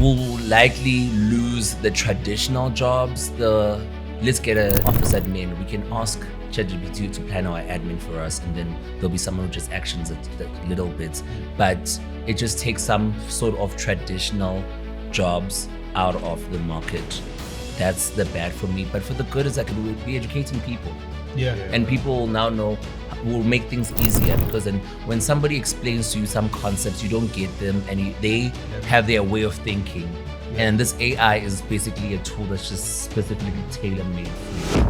we'll likely lose the traditional jobs. Let's get an office admin. We can ask ChatGPT to plan our admin for us, and then there'll be someone who just actions it little bits. But it just takes some sort of traditional jobs out of the market. That's the bad for me. But for the good is that we'll be educating people. Yeah. And people now know, will make things easier, because then when somebody explains to you some concepts, you don't get them, and they have their way of thinking. And this AI is basically a tool that's just specifically tailor-made for you.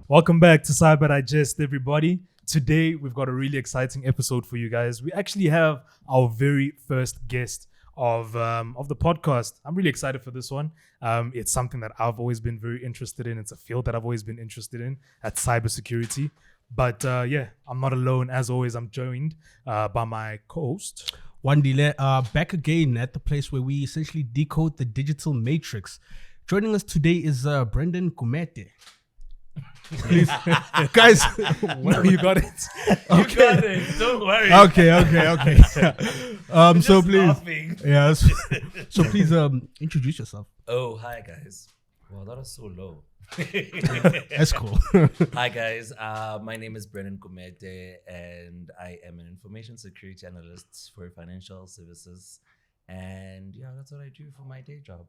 Welcome back to Cyber Digest, everybody. Today, we've got a really exciting episode for you guys. We actually have our very first guest of the podcast. I'm really excited for this one. It's something that I've always been very interested in. It's a field that I've always been interested in, at cybersecurity. But I'm not alone. As always, I'm joined by my co-host. Wandile, back again at the place where we essentially decode the digital matrix. Joining us today is Brendon Gumede. Please, guys. No, you got it. You got it. Don't worry. Okay. So please, laughing. yes. So please, introduce yourself. Oh, hi guys. Wow, that was so low. That's cool. Hi guys, my name is Brendon Gumede, and I am an information security analyst for financial services. And yeah, that's what I do for my day job.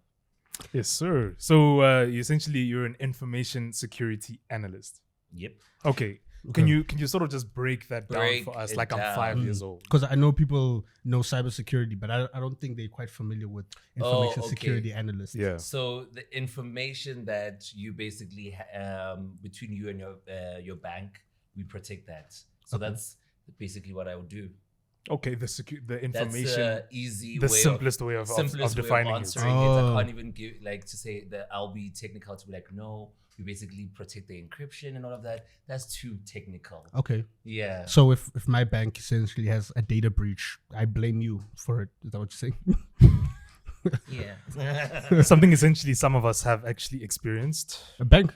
Yes, sir. So you're an information security analyst. Yep. Okay. Can you sort of just break that down Break for us? it Like I'm down. 5 years old. Because I know people know cybersecurity, but I don't think they're quite familiar with information okay. security analysts. Yeah. So the information that you basically between you and your bank, we protect that. So that's basically what I would do. Okay. The information. That's the easy the way simplest way of defining it. answering it. I can't even give to say that I'll be technical to be like, no, we basically protect the encryption and all of that. That's too technical. Okay. Yeah. So if my bank essentially has a data breach, I blame you for it. Is that what you're saying? Yeah. Something essentially some of us have actually experienced. A bank?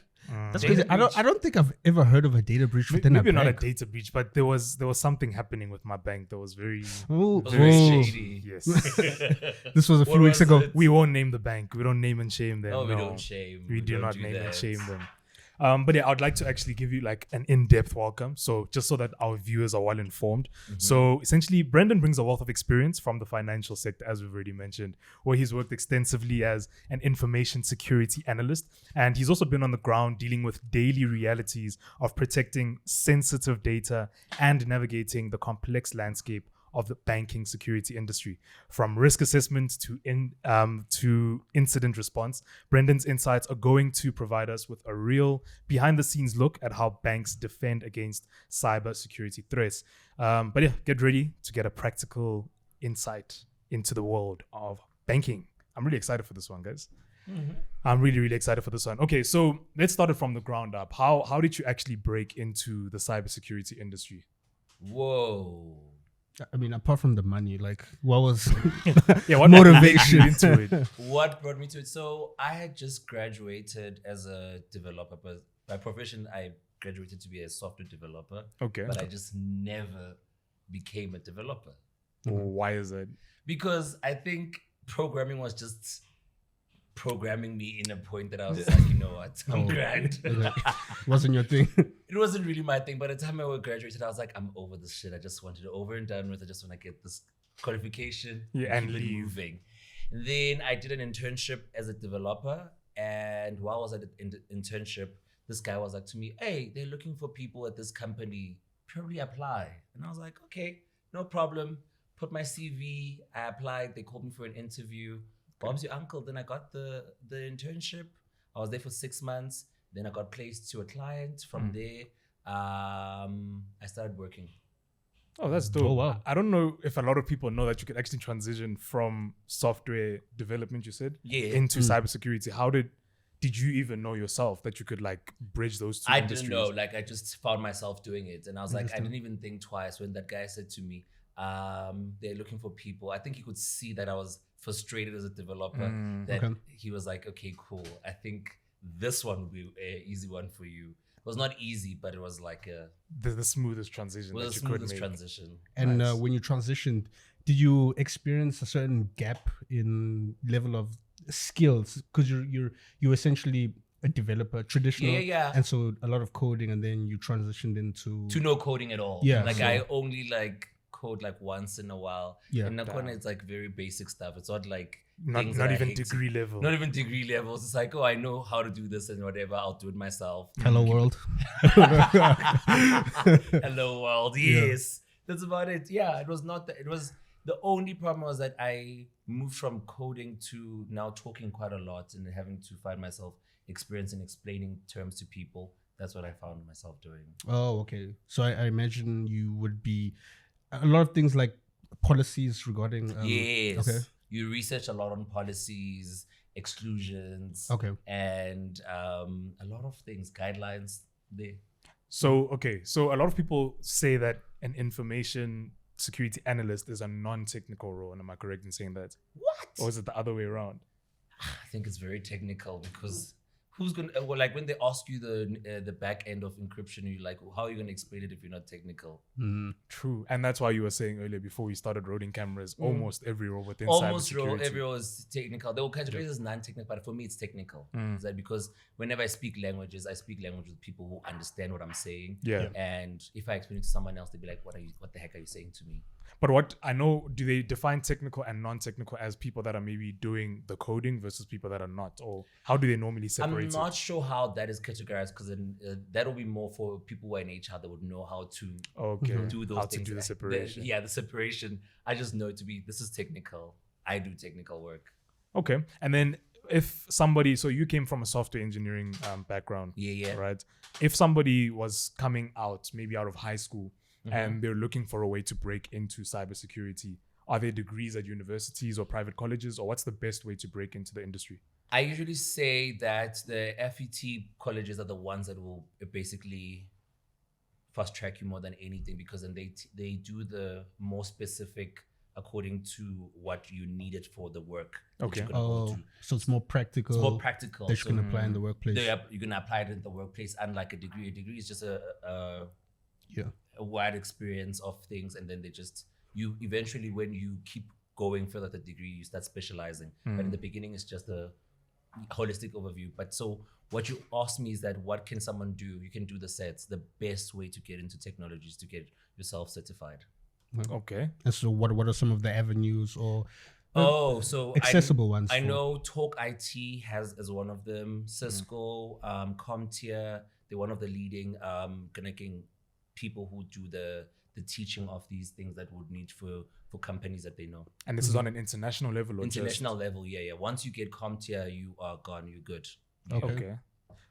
That's Data crazy. I don't think I've ever heard of a data breach within Maybe a not a bank. data breach, but there was something happening with my bank that was very Oh, It was very oh. shady. yes. This was a What few weeks was ago. it? We won't name the bank. We don't name and shame them. No, we don't shame. We do don't not do name and that. shame them. But yeah, I'd like to actually give you like an in-depth welcome. So just so that our viewers are well informed. So essentially, Brendon brings a wealth of experience from the financial sector, as we've already mentioned, where he's worked extensively as an information security analyst. And he's also been on the ground dealing with daily realities of protecting sensitive data and navigating the complex landscape of the banking security industry. From risk assessment to incident response, Brendon's insights are going to provide us with a real behind-the-scenes look at how banks defend against cybersecurity threats. But yeah, get ready to get a practical insight into the world of banking. I'm really excited for this one, guys. I'm really, really excited for this one. Okay, so let's start it from the ground up. How did you actually break into the cybersecurity industry? Whoa. I mean, apart from the money, like, what was What motivation motivated you into it? What brought me to it? So I had just graduated as a developer, but by profession, I graduated to be a software developer. Okay. But I just never became a developer Why is that? because I think programming was just programming me in a point that I was like, you know what, I'm grand. wasn't your thing? It wasn't really my thing. By the time I graduated, I was like, I'm over this shit. I just wanted it over and done with. I just want to get this qualification and keep it leave. moving. And then I did an internship as a developer. And while I was at the internship, this guy was like to me, hey, they're looking for people at this company. Probably apply. And I was like, okay, no problem. Put my CV. I applied. They called me for an interview. Bob's your uncle. Then I got the internship. I was there for 6 months. Then I got placed to a client. From there, I started working. Oh, that's dope. Oh, wow. I don't know if a lot of people know that you could actually transition from software development, you said, into cybersecurity. How did you even know yourself that you could like bridge those two industries? I didn't know. Like I just found myself doing it. And I was like, I didn't even think twice when that guy said to me, they're looking for people. I think he could see that I was frustrated as a developer. He was like, okay, cool. I think this one would be an easy one for you. It was not easy, but it was like the smoothest transition. transition. Nice. And when you transitioned, did you experience a certain gap in level of skills? Because you're essentially a developer, traditional, Yeah. and so a lot of coding, and then you transitioned into To no coding at all. Yeah, Like so- I only like code like once in a while. Yeah. And Nakona Damn. it's like very basic stuff. It's not like Not things that I even hate to- degree level. Not even degree levels. It's like, oh, I know how to do this and whatever. I'll do it myself. Hello World. Hello world. Yes. That's about it. Yeah, it was not that. It was the only problem was that I moved from coding to now talking quite a lot and having to find myself experiencing explaining terms to people. That's what I found myself doing. Oh, okay. So I imagine you would be a lot of things like policies regarding. Yes. Okay. You research a lot on policies, exclusions, Okay. and a lot of things, guidelines. So a lot of people say that an information security analyst is a non-technical role, and am I correct in saying that? What? Or is it the other way around? I think it's very technical because who's gonna like when they ask you the back end of encryption, you're like, how are you gonna explain it if you're not technical? Mhm. True, and that's why you were saying earlier before we started rolling cameras, almost every role within Almost cybersecurity. every role is technical. They will categorize it as non-technical, but for me, it's technical. Is that because whenever I speak languages with people who understand what I'm saying. Yeah. And if I explain it to someone else, they'll be like, what the heck are you saying to me? But what I know, do they define technical and non-technical as people that are maybe doing the coding versus people that are not, or how do they normally separate I'm it? not sure how that is categorized because that will be more for people who are in HR that would know how to Okay, do those how things. to do the separation. The separation. I just know it to be, this is technical. I do technical work. Okay, and then if somebody, so you came from a software engineering background, Yeah. right? If somebody was coming out, maybe out of high school, Mm-hmm. and they're looking for a way to break into cybersecurity, are there degrees at universities or private colleges, or what's the best way to break into the industry? I usually say that the FET colleges are the ones that will basically fast track you more than anything, because then they do the more specific according to what you needed for the work. that Okay. you're gonna go Oh, to. so it's more practical. It's more practical. that you can So apply in the workplace. you're gonna apply it in the workplace, unlike a degree. A degree is just a wide experience of things, and then you eventually, when you keep going further the degree, you start specializing. But in the beginning, it's just a holistic overview. But so what you asked me is that what can someone do? You can do the sets. The best way to get into technology is to get yourself certified. Okay. And so what are some of the avenues or So accessible ones? I for- know Talk IT has as one of them. Cisco, CompTIA, they're one of the leading connecting people who do the teaching of these things that would need for companies that they know. And this is on an international level, or International level, yeah. Once you get CompTIA, you are gone. You're good. Okay.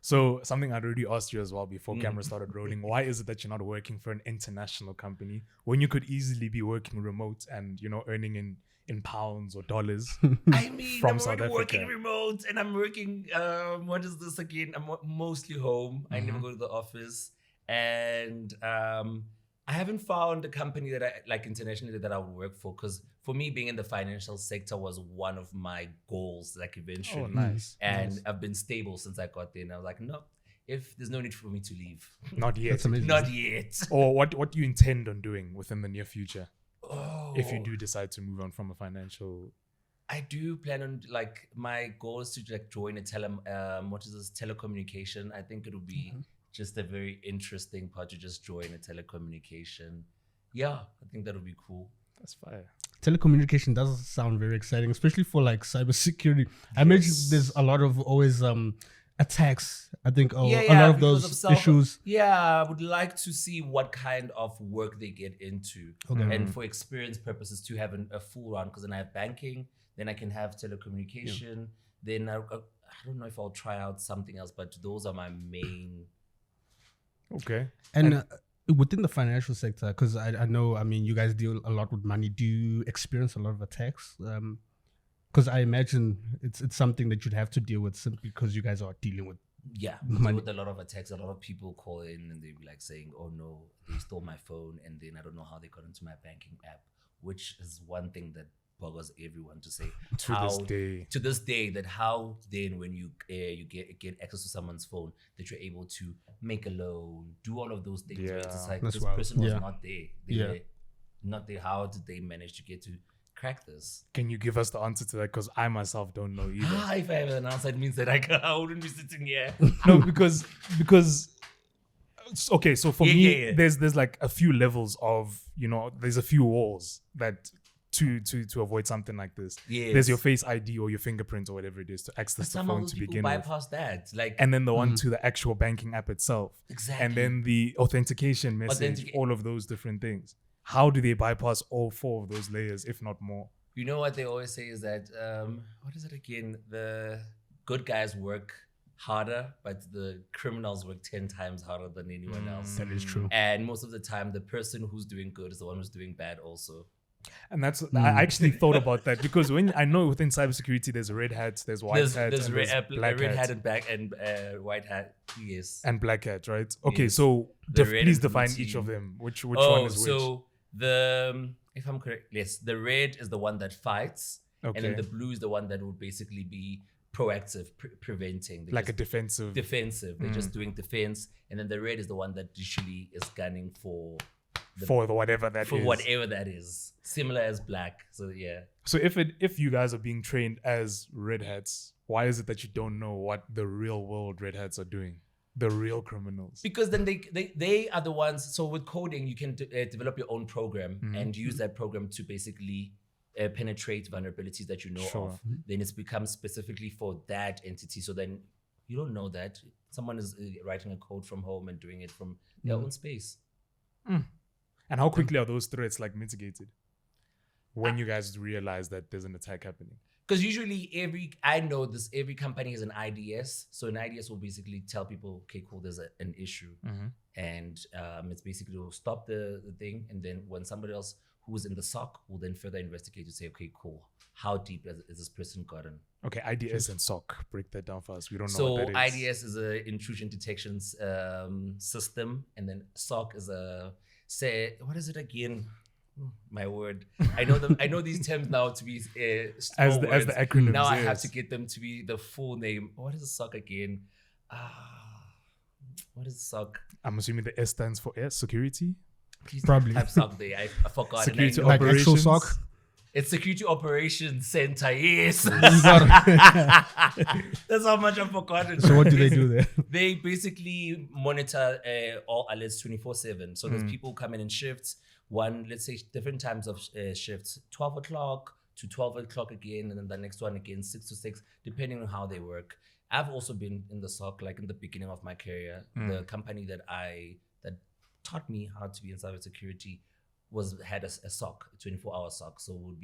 So something I'd already asked you as well before camera started rolling. Why is it that you're not working for an international company when you could easily be working remote and earning in pounds or dollars? I mean, From I'm South already working Africa. remote, and I'm working. What is this again? I'm mostly home. I never go to the office, and I haven't found a company that I like internationally that I would work for. Because for me, being in the financial sector was one of my goals. Like eventually, Oh, nice. and Nice. I've been stable since I got there. And I was like, no, if there's no need for me to leave, Not yet. That's amazing. not yet. Or what do you intend on doing within the near future Oh, if you do decide to move on from a financial? I do plan on, like, my goal is to like join a telecommunication. I think it would be just a very interesting part to just join a telecommunication. Yeah, I think that would be cool. That's fire. Telecommunication does sound very exciting, especially for like cybersecurity. I imagine there's a lot of always attacks. I think a lot of because those of issues. Yeah, I would like to see what kind of work they get into, Okay. and for experience purposes to have a full round. Because then I have banking, then I can have telecommunication. Then I don't know if I'll try out something else, but those are my main. Okay. And within the financial sector, because I know, I mean, you guys deal a lot with money. Do you experience a lot of attacks? Because I imagine it's something that you'd have to deal with simply because you guys are dealing with. Yeah, Money. with a lot of attacks, a lot of people call in and they'll be like saying, "Oh no, they stole my phone," and then I don't know how they got into my banking app, which is one thing that boggles everyone to say. To this day, that how then when you get access to someone's phone, that you're able to make a loan, do all of those things. Yeah, Where it's just like that's this wild. person was Yeah. not there. They Yeah. were not there. How did they manage to get to crack this? Can you give us the answer to that? Because I myself don't know either. If I have an answer, it means that I wouldn't be sitting here. No, because okay, so for me, there's like a few levels of, there's a few walls that to avoid something like this. Yes. There's your Face ID or your fingerprint or whatever it is to access the phone to begin with. bypass that, And then the one to the actual banking app itself. Exactly. And then the authentication message, all of those different things. How do they bypass all 4 of those layers, if not more? You know what they always say is that, what is it again? The good guys work harder, but the criminals work 10 times harder than anyone else. That is true. And most of the time, the person who's doing good is the one who's doing bad also. And that's, I actually thought about that, because when I know within cybersecurity, there's red hats, there's white hats, there's black red hats. hat and black and white hat. Yes. And black hat, right? Okay, Yes. so The red please and blue define team. each of them. Which one is which? So if I'm correct, yes, the red is the one that fights, Okay. and then the blue is the one that would basically be proactive, preventing. They're Like a just defensive. They're just doing defense, and then the red is the one that usually is gunning for whatever that is. whatever that is, similar as black. So yeah. So if you guys are being trained as red hats, why is it that you don't know what the real world red hats are doing? The real criminals. Because then they are the ones. So with coding, you can develop your own program and use that program to basically penetrate vulnerabilities that you know of. Then it's become specifically for that entity. So then you don't know that someone is writing a code from home and doing it from their own space. And how quickly are those threats like mitigated when you guys realize that there's an attack happening? Because usually every company has an IDS. So an IDS will basically tell people, okay, cool, there's an issue. And it's basically to stop the thing. And then when somebody else who's in the SOC will then further investigate to say, okay, cool, how deep has this person gotten? Okay, IDS and SOC, break that down for us. We don't know So what that is. IDS is an intrusion detection system. And then SOC is what is it again? My word. I know these terms now to be as the acronym. Now I have to get them to be the full name. What is a SOC again? What is SOC? I'm assuming the S stands for security. Please Probably. type SOC there. I forgot. Security Like actual operations. SOC? It's Security Operations Center. Yes. You got it. That's how much I've forgotten. So what do they do there? They basically monitor all alerts 24/7. So there's people coming in shifts. Let's say different times of shifts, 12 o'clock to 12 o'clock again, and then the next one again, 6 to 6, depending on how they work. I've also been in the SOC, like in the beginning of my career. The company that taught me how to be in cybersecurity had a SOC, a 24-hour SOC. So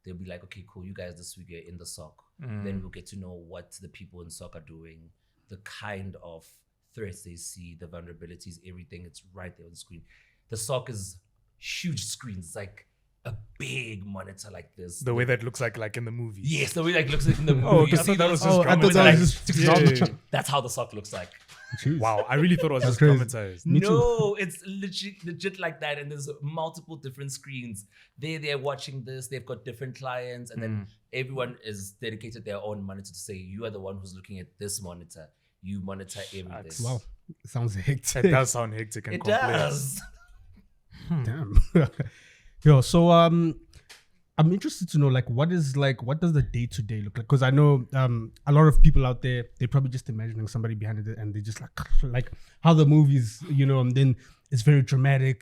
they'll be like, okay, cool, you guys this week are in the SOC. Then we'll get to know what the people in SOC are doing, the kind of threats they see, the vulnerabilities, everything. It's right there on the screen. The SOC is huge screens. It's like a big monitor like this. The way that looks like in the movie. Yes, the way that looks like in the movie. Oh, You I see thought that was those- just I thought that was just Yeah. That's how the SOC looks like. Jeez. Wow, I really thought it was That's just crazy. traumatized. Me too. No, it's legit like that. And there's multiple different screens. They're watching this. They've got different clients. And then everyone is dedicated their own monitor to say, you are the one who's looking at this monitor. You monitor everything. Wow. Sounds hectic. It does sound hectic and It complex. does. Damn. Yo, so I'm interested to know what does the day-to-day look like? Because I know a lot of people out there, they're probably just imagining somebody behind it and they just like how the movies, and then it's very dramatic,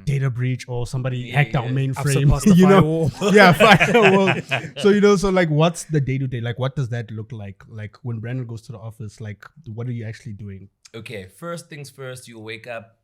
data breach or somebody hacked our yeah. mainframe, I've surpassed the firewall. yeah, firewall. So like what's the day-to-day? Like what does that look like? Like when Brendon goes to the office, like what are you actually doing? Okay, first things first, you'll wake up,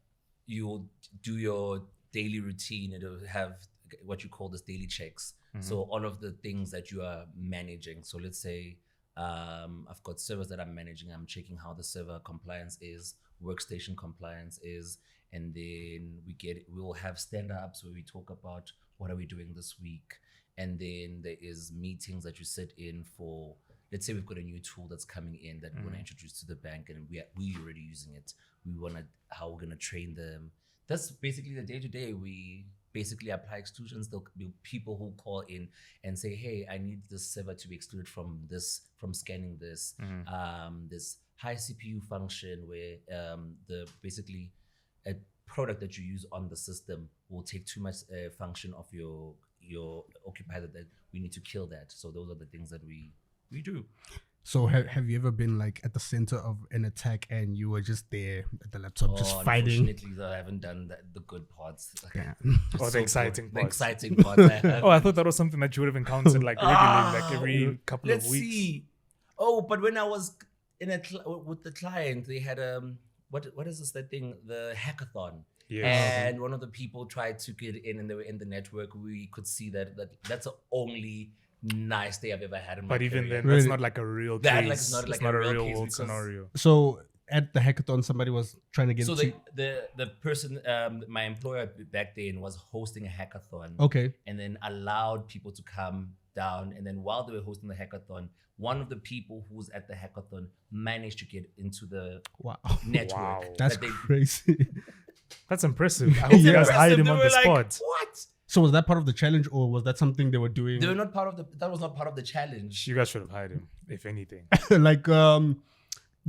you'll do your daily routine. It'll have what you call this daily checks. So all of the things that you are managing. So let's say I've got servers that I'm managing. I'm checking how the server compliance is, workstation compliance is, and then we'll have stand-ups where we talk about what are we doing this week. And then there is meetings that you sit in for. Let's say we've got a new tool that's coming in that we want to introduce to the bank, and we already using it. How we're gonna train them. That's basically the day-to-day. We basically apply exclusions. There'll be people who call in and say, hey, I need this server to be excluded from scanning this. This high CPU function where product that you use on the system will take too much function of your occupier that we need to kill that. So those are the things that we do. So have you ever been like at the center of an attack and you were just there at the laptop just fighting? Unfortunately, I haven't done the good parts. Yeah. Or the exciting The parts. exciting parts. I have. Oh, I thought that was something that you would have encountered like regularly, like every couple of Let's weeks. see. Oh, but when I was with the client, they had what is this that thing? The hackathon. Yes. And one of the people tried to get in, and they were in the network. We could see that's the only nice day I've ever had in my But even career. then, that's not like a real That, case. like, it's not like a a real real case world because- scenario. So at the hackathon, somebody was trying to get So into. the person, my employer back then was hosting a hackathon. Okay. And then allowed people to come down. And then while they were hosting the hackathon, one of the people who was at the hackathon managed to get into the Wow. network. Wow. That's But they- crazy. That's impressive. I hope you Yeah. guys hired him They on were the like, spot. What? So was that part of the challenge, or was that something they were doing? They were not part of that was not part of the challenge. You guys should have hired him, if anything. like the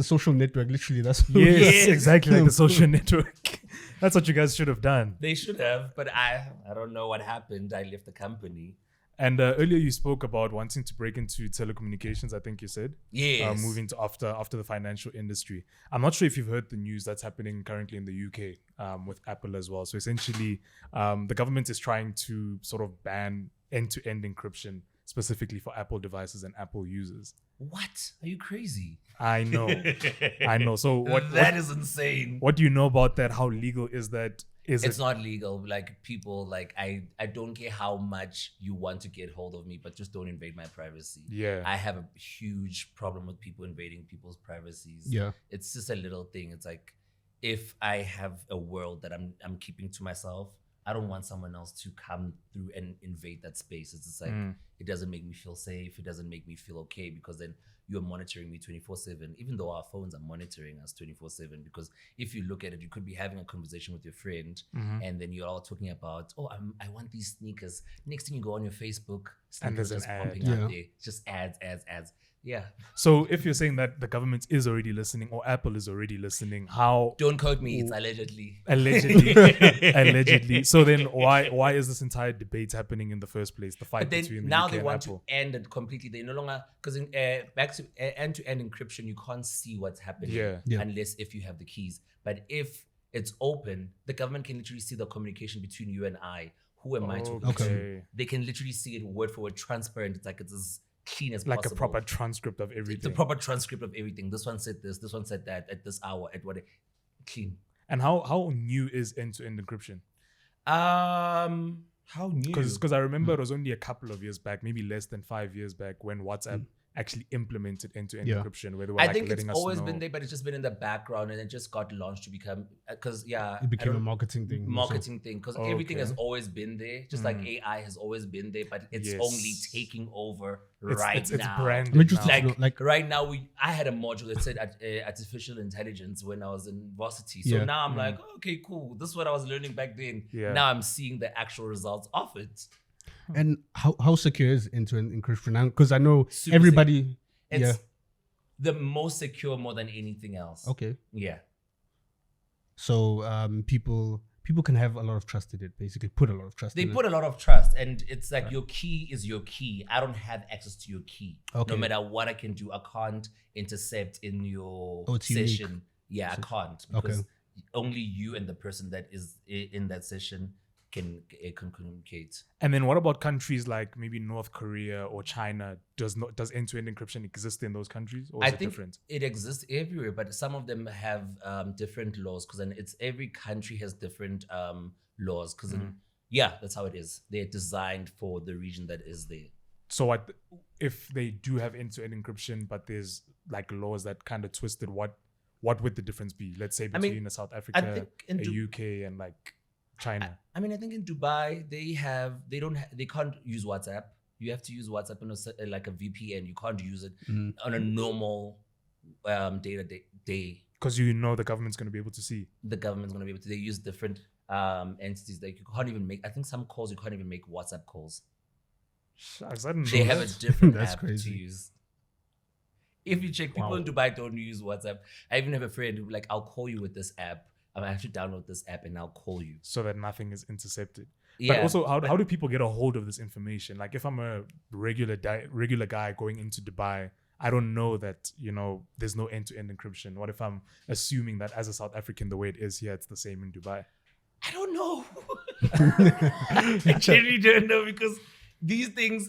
social network, literally. That's Yes, exactly, like the social network. That's what you guys should have done. They should have, but I don't know what happened. I left the company. And earlier you spoke about wanting to break into telecommunications, I think you said. Yes. Moving to after the financial industry. I'm not sure if you've heard the news that's happening currently in the UK with Apple as well. So essentially, the government is trying to sort of ban end-to-end encryption specifically for Apple devices and Apple users. What? Are you crazy? I know. I know. So That is insane. what do you know about that? How legal is that? It's not legal. Like people, like I don't care how much you want to get hold of me, but just don't invade my privacy. Yeah. I have a huge problem with people invading people's privacies. Yeah. It's just a little thing. It's like if I have a world that I'm keeping to myself, I don't want someone else to come through and invade that space. It's just like it doesn't make me feel safe. It doesn't make me feel okay because then you're monitoring me 24/7, even though our phones are monitoring us 24/7. Because if you look at it, you could be having a conversation with your friend and then you're all talking about, oh, I want these sneakers. Next thing you go on your Facebook, And there's sneakers an just ad. pumping Yeah. out there. Just ads. Yeah. So if you're saying that the government is already listening or Apple is already listening, how Don't quote me. It's allegedly. allegedly. So then why is this entire debate happening in the first place? The fight But then between the now UK they and want Apple. to end it completely. They no longer, because in back to end-to-end encryption, you can't see what's happening Yeah. unless if you have the keys. But if it's open, the government can literally see the communication between you and I. Who am I talking to? Okay. They can literally see it word for word, transparent. It's like it's as clean as Like possible. a proper transcript of It's everything. a proper transcript of everything. This one said this one said that at this hour, at what clean. And how new is end-to-end encryption? How new? Because I remember it was only a couple of years back, maybe less than 5 years back, when WhatsApp actually implemented end-to-end Yeah. encryption, where they were I like think it's letting us always know. been there, but it's just been in the background, and it just got launched to become because It became a marketing thing. marketing thing because everything has Okay. always been there, just like AI has always been there, but it's Yes. only taking over It's now. branded I'm interested now. to know, like Right now, I had a module that said artificial intelligence when I was in varsity. So Yeah. now I'm like, okay, cool. This is what I was learning back then. Yeah. Now I'm seeing the actual results of it. And how secure is end-to-end encryption now? Because I know Super everybody. It's the most secure more than anything else. Okay. Yeah. So people can have a lot of trust in it. Basically, put a lot of trust. They in put a lot of trust, and it's like your key is your key. I don't have access to your key. Okay. No matter what I can do, I can't intercept in your Oh, it's unique. session. Yeah, I can't Okay. because only you and the person that is in that session can communicate. And then what about countries like maybe North Korea or China? Does end-to-end encryption exist in those countries, or is I it think different? it exists everywhere, but some of them have different laws because it's every country has different laws. Because yeah, that's how it is. They're designed for the region that is there. So what if they do have end-to-end encryption, but there's like laws that kind of twisted? What would the difference be? Let's say I mean, between a South Africa, think in a UK, and like China. I mean, I think in Dubai they can't use WhatsApp. You have to use WhatsApp on like a VPN. You can't use it on a normal day. Because you know the government's going to be able to see. The government's gonna be able to. They use different entities that you can't even make. I think some calls you can't even make WhatsApp calls. Shucks, I didn't They know have that. a different That's app crazy. to use. If you check, people Wow. in Dubai don't use WhatsApp. I even have a friend who like, I'll call you with this app. I have to download this app and I'll call you. So that nothing is intercepted. Yeah. But also, how do people get a hold of this information? Like, if I'm a regular guy going into Dubai, I don't know that, there's no end-to-end encryption. What if I'm assuming that as a South African, the way it is here, it's the same in Dubai? I don't know. I genuinely don't know, because these things,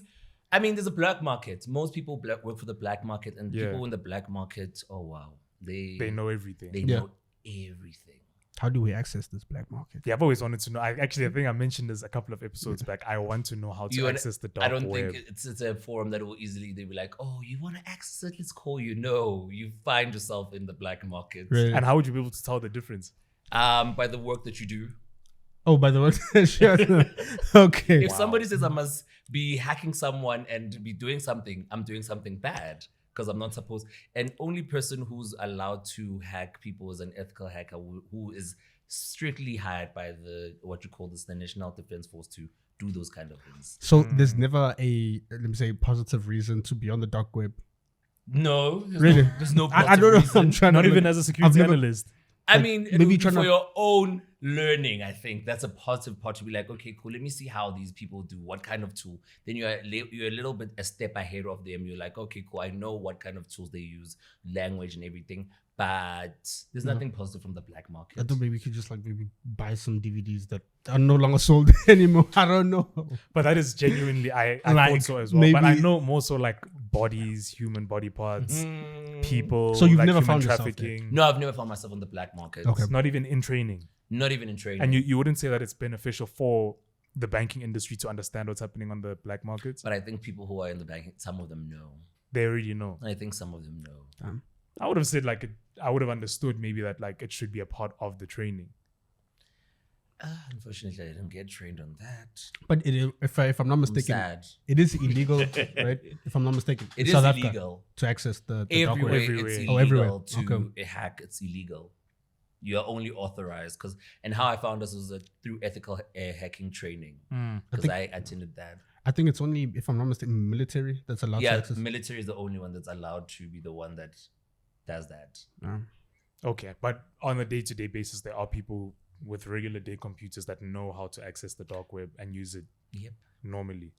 I mean, there's a black market. Most people work for the black market, and people in the black market, oh wow, they know everything. They know everything. How do we access this black market? Yeah, I've always wanted to know. I think I mentioned this a couple of episodes back. I want to know how to access the dark web. I don't think it's a forum that will easily, they'll be like, oh, you want to access it? Let's call you. No, you find yourself in the black market. Really? And how would you be able to tell the difference? By the work that you do. Oh, by the way, sure. Okay. If somebody says I must be hacking someone and be doing something, I'm doing something bad, because I'm not supposed. And only person who's allowed to hack people is an ethical hacker who is strictly hired by the National Defense Force to do those kind of things. So there's never a, let me say, positive reason to be on the dark web. No, Really? there's no. I don't know. Reason. I'm trying Not to even as a security analyst. I mean, maybe for your own learning, I think that's a positive part, to be like, okay, cool, let me see how these people do, what kind of tool. Then you're a little bit a step ahead of them. You're like, okay, cool, I know what kind of tools they use, language and everything, but there's nothing positive from the black market. I thought maybe we could just maybe buy some DVDs that are no longer sold anymore. I don't know. But that is genuinely, I thought so as well. Maybe, but I know more so like bodies, human body parts, people. So you've like never human found yourself trafficking. No, I've never found myself on the black market. Okay. Not even in training. Not even in training. And you wouldn't say that it's beneficial for the banking industry to understand what's happening on the black markets? But I think people who are in the banking, some of them know. They already know. I think some of them know. I would have said I would have understood maybe that it should be a part of the training. Unfortunately, I didn't get trained on that. But if I'm not mistaken, Sad. it is illegal, right? If I'm not mistaken, It in is South Africa illegal. to access the dark Everywhere, web. Everywhere. it's Oh, illegal everywhere. to hack. It's illegal. You are only authorized and how I found this was through ethical hacking training, because I attended that. I think it's only, if I'm not mistaken, military that's allowed to Yeah, access. military is the only one that's allowed to be the one that does that. Okay, but on a day-to-day basis, there are people with regular day computers that know how to access the dark web and use it normally.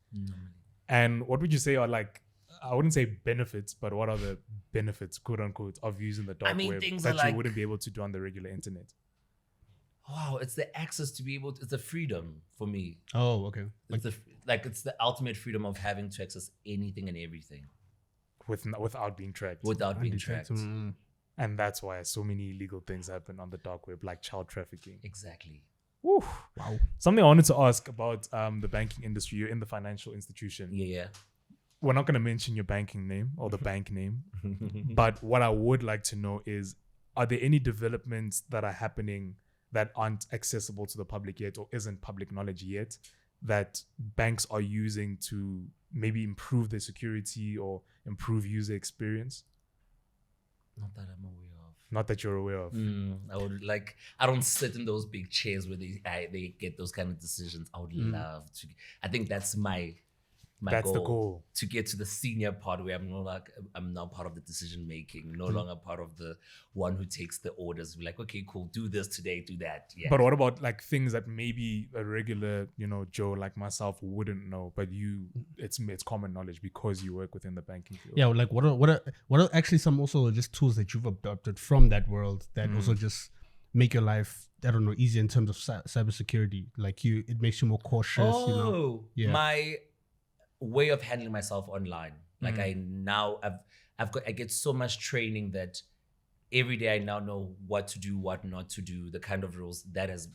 And what would you say are I wouldn't say benefits, but what are the benefits, quote unquote, of using the dark web things that are you wouldn't be able to do on the regular internet? Wow, it's the access to be able to, it's the freedom for me. Oh, okay. It's the ultimate freedom of having to access anything and everything Without being tracked. without being tracked. And that's why so many illegal things happen on the dark web, like child trafficking. Exactly. Woo. Wow. Something I wanted to ask about the banking industry. You're in the financial institution. Yeah. We're not going to mention your banking name or the bank name, but what I would like to know is, are there any developments that are happening that aren't accessible to the public yet or isn't public knowledge yet that banks are using to maybe improve their security or improve user experience? Not that I'm aware of. Not that you're aware of. I don't sit in those big chairs where they get those kind of decisions. I would love to. I think that's my That's the goal. To get to the senior part where I'm now part of the decision making, no longer part of the one who takes the orders. We're like, okay, cool, do this today, do that. Yeah. But what about things that maybe a regular, Joe like myself wouldn't know, but it's common knowledge because you work within the banking field? Yeah, what are actually some also just tools that you've adopted from that world that also just make your life, I don't know, easier in terms of cybersecurity? It makes you more cautious. My way of handling myself online. I get so much training that every day I now know what to do, what not to do, the kind of rules that has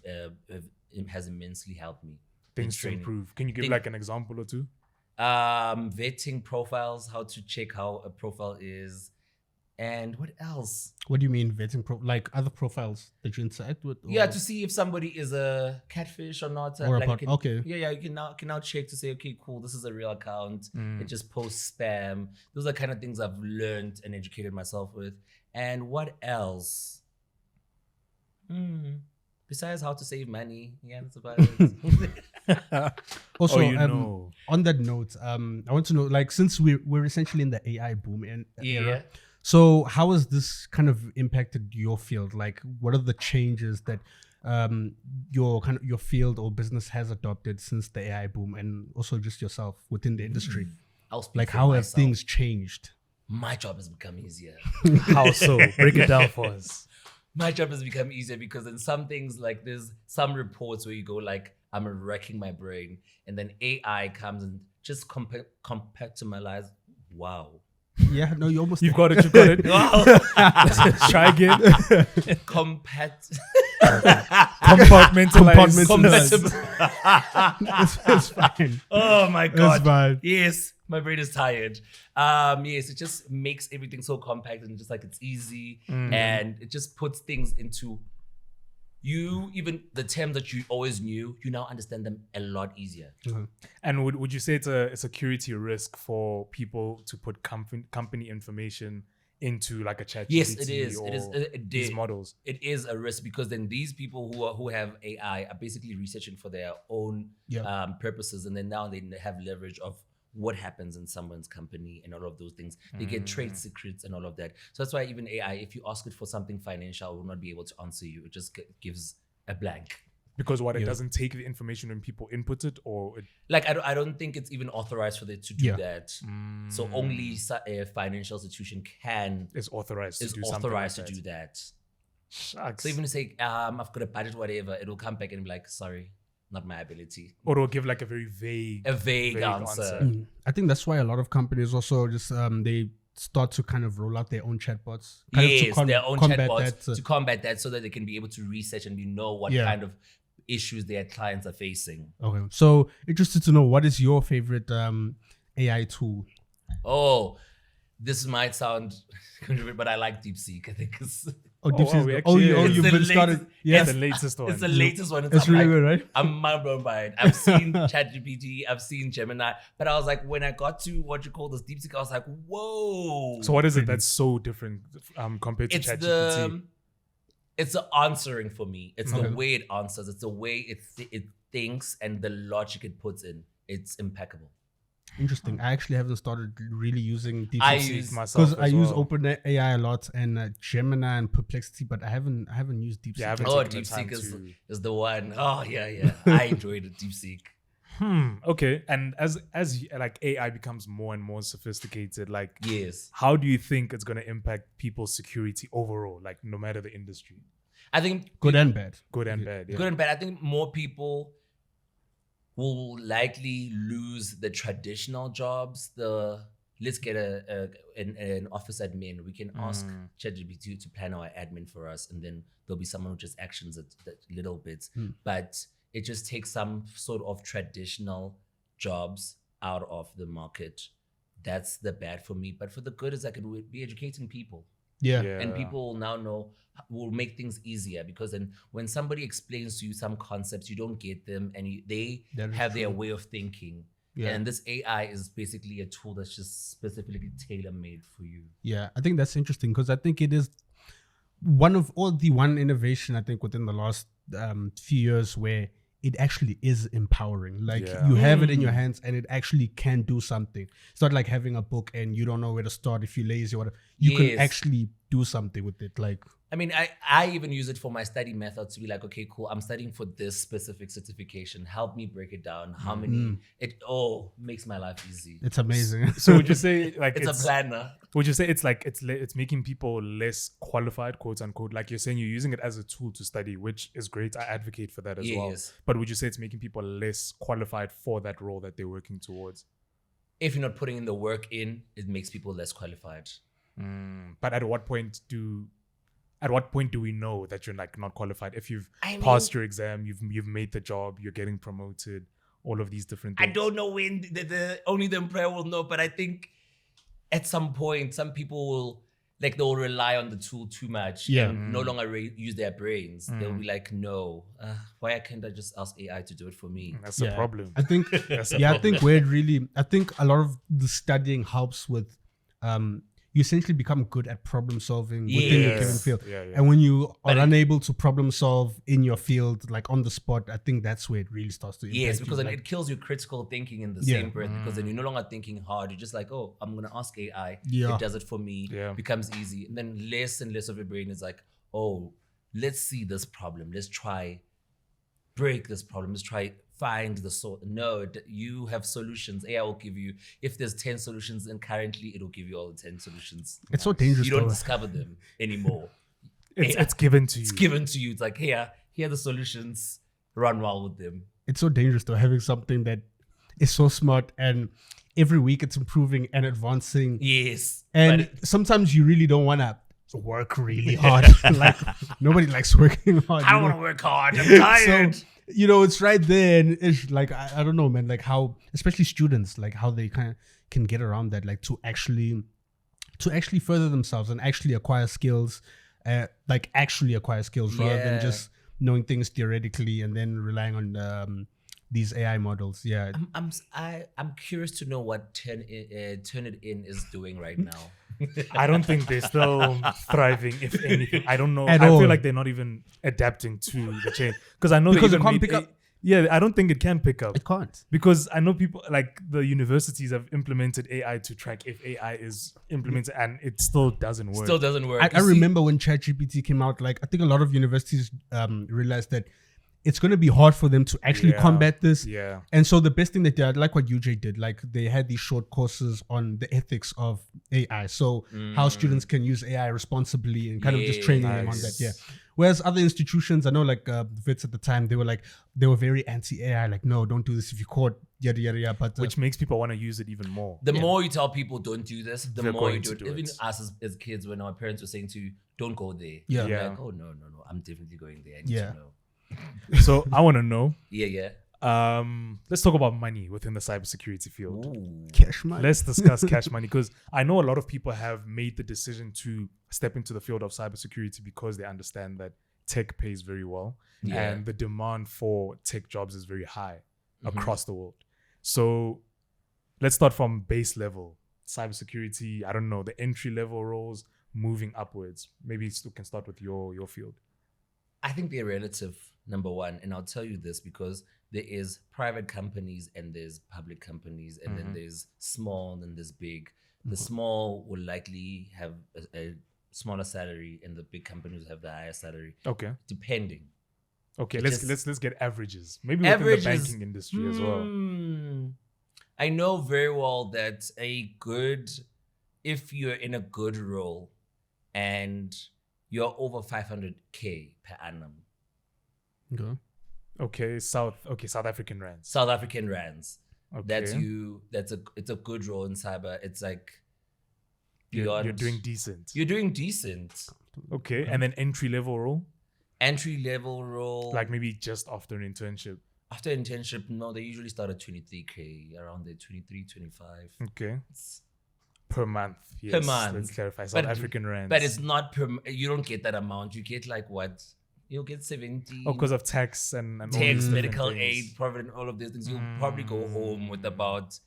immensely helped me. Things to improve. Can you give an example or two? Vetting profiles, how to check how a profile is, and what else? What do you mean vetting other profiles that you interact with? Yeah, to see if somebody is a catfish or not. Or okay. Yeah, you can now check to say, okay, cool, this is a real account. It just posts spam. Those are kind of things I've learned and educated myself with. And what else? Besides how to save money, yeah, that's about it. Also, on that note, I want to know, since we're essentially in the AI boom era, So how has this kind of impacted your field? Like, what are the changes that your field or business has adopted since the AI boom, and also just yourself within the industry? I'll speak Like, for how have myself. things changed? My job has become easier. How so? Break it down for us. My job has become easier because in some things, like there's some reports where you go like, I'm wrecking my brain, and then AI comes and just compatibilize. Wow. Yeah, no, you almost You've got it. You've got it. Wow. Try again. Compartmentalize. Compartmentalize. It's fine. Oh my God. It's fine. Yes, my brain is tired. Yes, it just makes everything so compact and just like it's easy, and it just puts things into you. Even the terms that you always knew, you now understand them a lot easier. And would you say it's a security risk for people to put company information into like a chat? Yes, it is. Or It is. these models. It is a risk because then these people who have AI are basically researching for their own purposes, and then now they have leverage of what happens in someone's company and all of those things. They get trade secrets and all of that. So that's why even AI, if you ask it for something financial, it will not be able to answer you. It just gives a blank. Because it doesn't take the information when people input it, or Like I don't think it's even authorized for it to do that. So only a financial institution is authorized to do that. Shucks. So even to say I've got a budget, whatever, it will come back and be like, sorry, not my ability. Or it'll give like a very vague answer. I think that's why a lot of companies also just they start to kind of roll out their own chatbots. Their own combat chatbots to combat that, so that they can be able to research and know what kind of issues their clients are facing. Okay, so interested to know, what is your favorite AI tool? Oh, this might sound controversial, but I like DeepSeek. I think it's you've been started. Yeah, the latest one. It's the latest one. It's really good, right? I'm mind blown by it. I've seen ChatGPT, I've seen Gemini, but I was like, when I got to what you call this DeepSeek, I was like, whoa. So what is it that's so different compared to ChatGPT? It's the answering for me. It's the way it answers. It's the way it thinks and the logic it puts in. It's impeccable. Interesting. I actually haven't started really using DeepSeek. I use myself because I use OpenAI a lot and Gemini and Perplexity, but I haven't used DeepSeek. Yeah, DeepSeek is the one. Oh yeah. I enjoyed it. DeepSeek. Okay. And as like AI becomes more and more sophisticated, like yes, how do you think it's going to impact people's security overall, like no matter the industry? I think good and bad. Good and bad. Yeah. Good and bad. I think more people will likely lose the traditional jobs. Let's get an office admin. We can ask ChatGPT to plan our admin for us, and then there'll be someone who just actions it little bits. But it just takes some sort of traditional jobs out of the market. That's the bad for me. But for the good is I can be educating people. Yeah. And people will now know, will make things easier, because then when somebody explains to you some concepts, you don't get them, and they have their way of thinking. Yeah. And this AI is basically a tool that's just specifically tailor-made for you. Yeah, I think that's interesting, because I think it is one innovation I think within the last few years where it actually is empowering. Like you have it in your hands and it actually can do something. It's not like having a book and you don't know where to start if you're lazy or whatever. You can actually do something with it. Like, I mean, I even use it for my study method to be like, okay, cool, I'm studying for this specific certification. Help me break it down. How many? It makes my life easy. It's amazing. So would you say like it's a planner? Would you say it's like it's making people less qualified, quote unquote? Like you're saying, you're using it as a tool to study, which is great. I advocate for that as well. But would you say it's making people less qualified for that role that they're working towards? If you're not putting in the work in, it makes people less qualified. But at what point do we know that you're like not qualified? If you've passed your exam, you've made the job, you're getting promoted, all of these different things. I don't know when only the employer will know, but I think at some point some people will they'll rely on the tool too much and no longer use their brains. They'll be like, no, why can't I just ask AI to do it for me? That's a problem. I think I think a lot of the studying helps with you essentially become good at problem solving within your given Yes. field. Yeah, yeah. And when you are But unable to problem solve in your field, like on the spot, I think that's where it really starts to impact Yes, you. because then Like, it kills your critical thinking in the Yeah. same breath. Because then you're no longer thinking hard. You're just like, oh, I'm gonna ask AI. Yeah. It does it for me. Yeah. Becomes easy, and then less and less of your brain is like, oh, let's see this problem. Let's try break this problem. Let's try find the source. No, you have solutions. AI will give you. If there's 10 solutions, and currently it'll give you all the 10 solutions. it's so dangerous. You don't though. discover them anymore. It's given to you. It's given to you. It's like, here are the solutions. Run well with them. It's so dangerous though, having something that is so smart and every week it's improving and advancing. Yes. And but sometimes you really don't want to work really hard. Like nobody likes working hard. I don't you want know? to work hard. I'm tired. So, it's right there, and it's like I don't know, man. Like how, especially students, like how they kind of can get around that, like to actually further themselves and actually acquire skills, rather than Yeah. just knowing things theoretically and then relying on these AI models. Yeah, I'm curious to know what Turn It In is doing right now. I don't think they're still thriving, if anything. I don't know. At I all. feel like they're not even adapting to the change. Because I know Because they it even can't made pick up. Yeah, I don't think it can pick up. it can't. Because I know people like the universities have implemented AI to track if AI is implemented, and it still doesn't work. Still doesn't work. I You see- remember when ChatGPT came out, like I think a lot of universities realized that it's going to be hard for them to actually Yeah. combat this. Yeah. And so the best thing that they did, like what UJ did, like they had these short courses on the ethics of AI. So how students can use AI responsibly and kind of just training them on that. Yes. Yeah. Whereas other institutions, I know like Wits at the time, they were very anti-AI. Like, no, don't do this if you're caught, yada, yada, yada. But Which makes people want to use it even more. The more you tell people don't do this, the They're more you going do to it. do Even it. us as kids, when our parents were saying to you, don't go there. Yeah. You're Yeah. like, oh, no. I'm definitely going there. I need Yeah. to know. So I want to know. Yeah. Let's talk about money within the cybersecurity field. Ooh. cash money. Let's discuss cash money, because I know a lot of people have made the decision to step into the field of cybersecurity because they understand that tech pays very well Yeah. and the demand for tech jobs is very high Mm-hmm. across the world. So let's start from base level cybersecurity. I don't know, the entry level roles moving upwards. Maybe you can start with your field. I think they're relative, number one. And I'll tell you this because there is private companies and there's public companies, and then there's small and then there's big. The small will likely have a smaller salary, and the big companies have the higher salary, Okay. depending. Okay, It let's just- let's get averages. Maybe within Averages, the banking industry as well. I know very well that if you're in a good role and you're over 500K per annum, Okay. Okay, South African rands. South African rands, Okay. it's a good role in cyber. It's like You're beyond, doing decent. You're doing decent. Okay, and then entry level role, Entry level role, like maybe just after an internship. after internship, no, they usually start at 23K, around there, 23, 25. Okay, It's- per month. Yes, month. Let's clarify. South But- African rands. But it's not you don't get that amount. You get like what? You'll get 17. because of tax and all these tax, different medical things. aid, provident, all of these things. You'll probably go home with about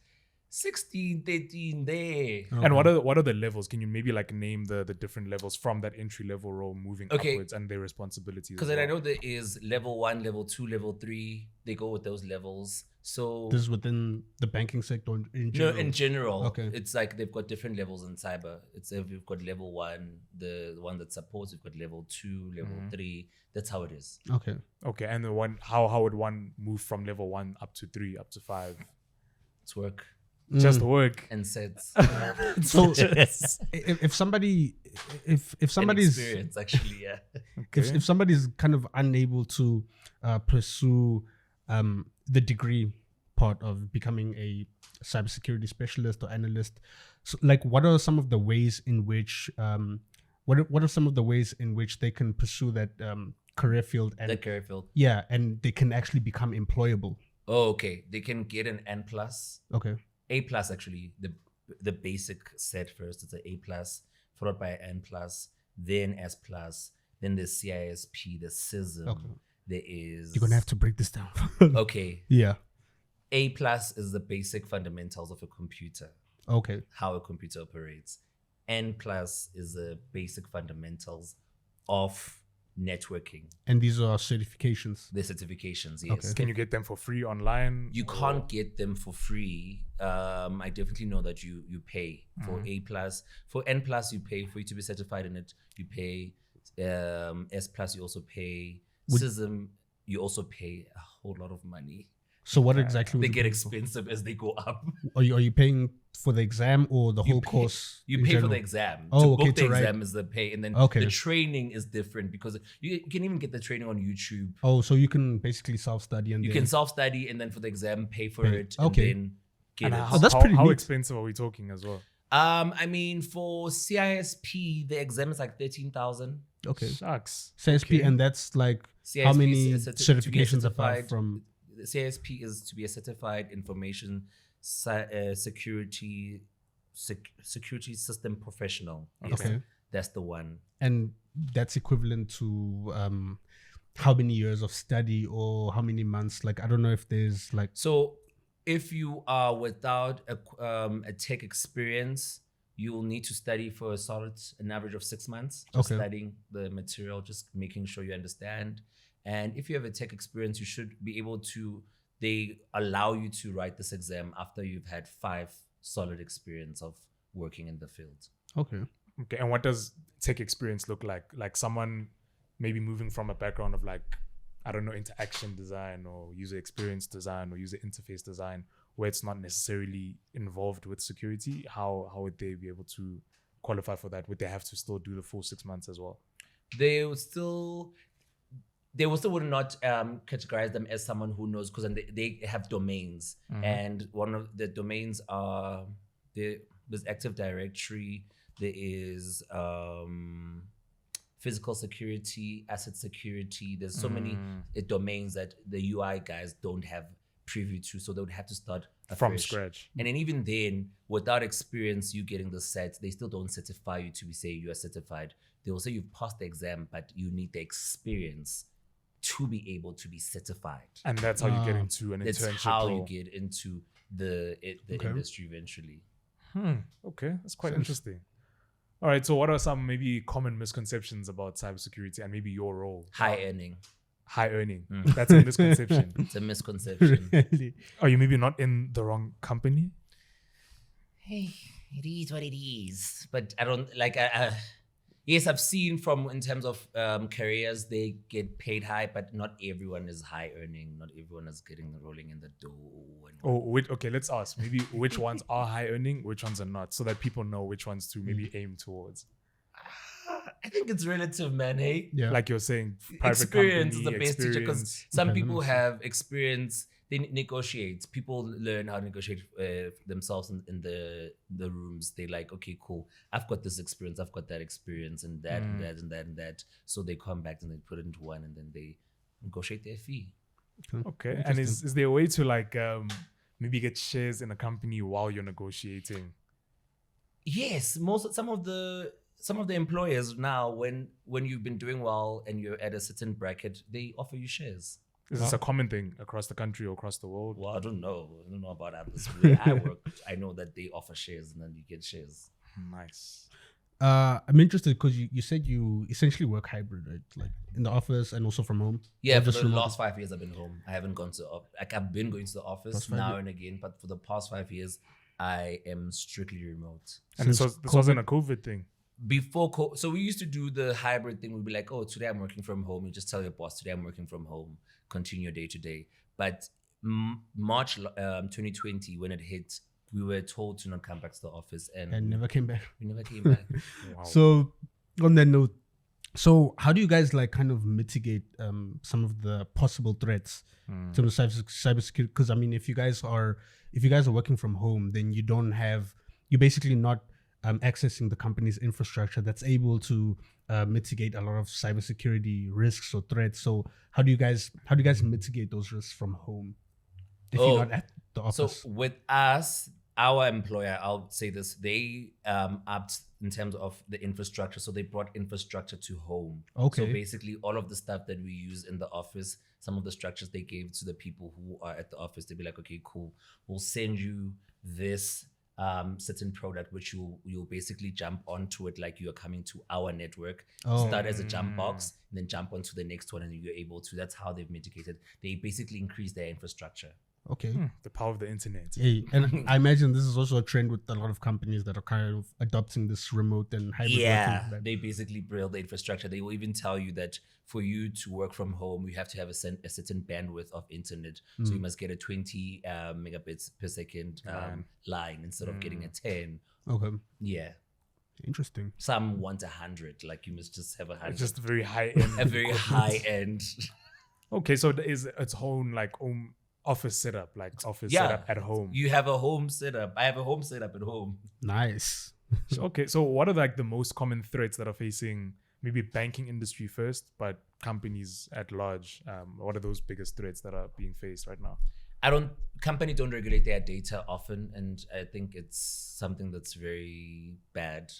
16, 13 there. And what are the levels? Can you maybe like name the different levels from that entry level role moving Okay. upwards and their responsibilities? Because then I know there is level 1, level 2, level 3. They go with those levels. So This is within the banking sector in no, general. in general, Okay. it's like they've got different levels in cyber. It's if you've got level 1, the one that supports. You've got level 2, level 3. That's how it is. Okay. Okay, and the one how would one move from level 1 up to 3 up to 5? It's work Just work. and sets. So if somebody if And somebody's experience, actually, yeah. if somebody's kind of unable to pursue the degree part of becoming a cybersecurity specialist or analyst, so like what are some of the ways in which what are some of the ways in which they can pursue that career field and The career field. yeah, and they can actually become employable? Oh, okay. They can get an N plus. Okay. A plus actually, the basic set first. It's an A plus, followed by an N plus, then S plus, then there's CISP, there's CISM. Okay. There is You're gonna have to break this down. okay. Yeah. A plus is the basic fundamentals of a computer, Okay. how a computer operates. N plus is the basic fundamentals of networking. And these are certifications. The certifications, yes. Okay. Can you get them for free online? You can't get them for free. I definitely know that you pay for A plus. For N plus, you pay. For you to be certified in it, you pay. S plus, you also pay. CISM, you also pay a whole lot of money. So what exactly? They get expensive as they go up. Are you paying for the exam or the whole course? You pay for the exam. Oh, to okay, book the to write. exam is the pay, and then the training is different because you can even get the training on YouTube. Oh, so you can basically self-study and you then can self-study, and then for the exam pay for it. Okay. And then get it. that's pretty How neat. expensive are we talking as well? I mean, for CISP, the exam is like 13,000. Okay. Shucks. CISP, and that's like CISP how many is to be certifications certified. apart from? The CISP is to be a certified information security system professional. Yes, Okay. that's the one. And that's equivalent to how many years of study or how many months? Like, I don't know if there's like. So if you are without a tech experience, you will need to study for an average of 6 months, just studying the material, just making sure you understand. And if you have a tech experience, you should be able to, they allow you to write this exam after you've had 5 solid experience of working in the field. Okay. Okay. And what does tech experience look like? Like someone maybe moving from a background of like, I don't know, interaction design or user experience design or user interface design, where it's not necessarily involved with security. How would they be able to qualify for that? Would they have to still do the full 6 months as well? They would still would not categorize them as someone who knows, because they have domains, and one of the domains are there's Active Directory, there is physical security, asset security. There's so many domains that the UI guys don't have preview to, so they would have to start from scratch. And then even then, without experience, you getting the set, they still don't certify you to say you are certified. They will say you've passed the exam, but you need the experience to be able to be certified. And that's how you get into an internship. That's how you get into the industry eventually. Okay, that's quite interesting. All right, so what are some maybe common misconceptions about cybersecurity and maybe your role? High earning. High earning. That's a misconception. It's a misconception. Really? Are you maybe not in the wrong company? Hey, it is what it is. But I don't like. Yes, I've seen from in terms of careers, they get paid high, but not everyone is high earning. Not everyone is rolling in the dough. Okay, let's ask. Maybe which ones are high earning, which ones are not, so that people know which ones to maybe aim towards. I think it's relative, man. Hey, Yeah. Like you're saying, private experience is company, the best teacher, because some Okay, people have experience. They negotiate. People learn how to negotiate themselves in the rooms. They like, okay, cool. I've got this experience. I've got that experience, and that and that and that and that. So they come back and they put it into one, and then they negotiate their fee. Okay, and is there a way to like maybe get shares in a company while you're negotiating? Yes, some of the employers now, when you've been doing well and you're at a certain bracket, they offer you shares. Is this a common thing across the country or across the world? Well, I don't know. I don't know about others. Where I work, I know that they offer shares and then you get shares. Nice. I'm interested because you said you essentially work hybrid, right? Like in the office and also from home. Yeah, Or for just the remote? last 5 years I've been home. I haven't gone to I've been going to the office Past 5 now years. and again, but for the past 5 years, I am strictly remote. And this wasn't a COVID thing. Before so we used to do the hybrid thing. We'd be like, oh, today I'm working from home. You just tell your boss, today I'm working from home. Continue your day to day. But March 2020, when it hit, we were told to not come back to the office, and never came back. we never came back. Wow. So on that note, so how do you guys like kind of mitigate some of the possible threats in terms of cybersecurity? Because I mean, if you guys are working from home, then you're basically not accessing the company's infrastructure that's able to mitigate a lot of cybersecurity risks or threats. So how do you guys mitigate those risks from home if you're not at the office? So with us, our employer, I'll say this, they upped in terms of the infrastructure. So they brought infrastructure to home. Okay. So basically all of the stuff that we use in the office, some of the structures they gave to the people who are at the office, they'd be like, okay, cool. We'll send you this certain product which you'll basically jump onto it like you're coming to our network, Oh. start as a jump box, and then jump onto the next one, and you're able to. That's how they've mitigated. They basically increase their infrastructure. Okay. The power of the internet. Hey, and I imagine this is also a trend with a lot of companies that are kind of adopting this remote and hybrid working. That- They basically build the infrastructure. They will even tell you that for you to work from home, you have to have a certain bandwidth of internet. So you must get a 20 megabits per second line instead of getting a 10. Okay. Yeah. Interesting. Some want 100. Like you must just have 100. Just very high end. A very high end. Okay, so there is its own like own office setup, setup at home. You have a home setup. I have a home setup at home. Nice. Okay, so what are like the most common threats that are facing maybe banking industry first, but companies at large? What are those biggest threats that are being faced right now? Companies don't regulate their data often, and I think it's something that's very bad.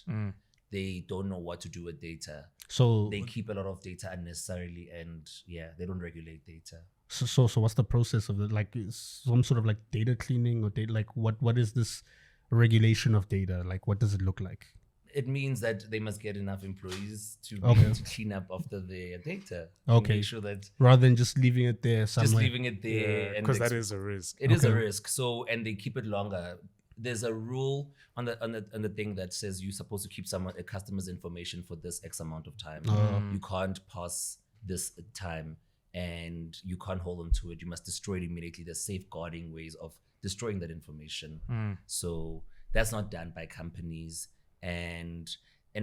They don't know what to do with data. So They keep a lot of data unnecessarily, and they don't regulate data. So what's the process of it? Like is some sort of like data cleaning or data, like what is this regulation of data? Like what does it look like? It means that they must get enough employees to be Okay. able to clean up after their data. Okay. Make sure that Rather than just leaving it there somewhere. just leaving it there. and Because ex- that is a risk. It is a Okay. risk. So, and they keep it longer. There's a rule on the thing that says you're supposed to keep a customer's information for this X amount of time. You can't pass this time, and you can't hold on to it. You must destroy it immediately. There's safeguarding ways of destroying that information. So that's not done by companies, and